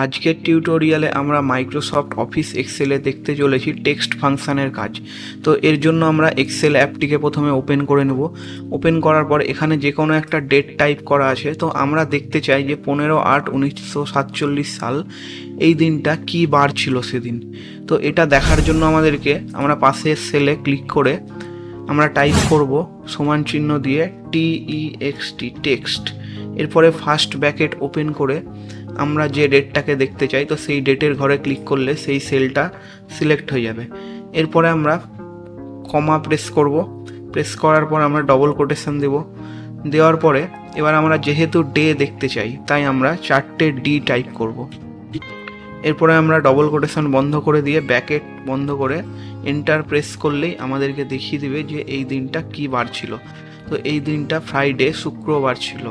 আজকের টিউটোরিয়ালে আমরা মাইক্রোসফট অফিস এক্সেলে দেখতে চলেছি টেক্সট ফাংশনের কাজ। তো এর জন্য আমরা এক্সেল অ্যাপটিকে প্রথমে ওপেন করে নেব। ওপেন করার পর এখানে যে কোনো একটা ডেট টাইপ করা আছে, তো আমরা দেখতে চাই যে 15/8/1947 সাল এই দিনটা কি বার ছিল সেদিন। তো এটা দেখার জন্য আমরা পাশের সেলে ক্লিক করে আমরা টাইপ করব সমান চিহ্ন দিয়ে TEXT টেক্সট। এরপরে ফার্স্ট ব্র্যাকেট ওপেন করে আমরা যে ডেটটাকে দেখতে চাই, তো সেই ডেটের ঘরে ক্লিক করলে সেই সেলটা সিলেক্ট হয়ে যাবে। এরপরে আমরা কমা প্রেস করব। প্রেস করার পর আমরা ডবল কোটেশন দেওয়ার পরে এবার আমরা যেহেতু ডে দেখতে চাই, তাই আমরা 4টে D টাইপ করব। এরপরে আমরা ডবল কোটেশন বন্ধ করে দিয়ে ব্র্যাকেট বন্ধ করে এন্টার প্রেস করলেই আমাদেরকে দেখিয়ে দিবে যে এই দিনটা কি বার ছিল। তো এই দিনটা ফ্রাইডে, শুক্রবার ছিল।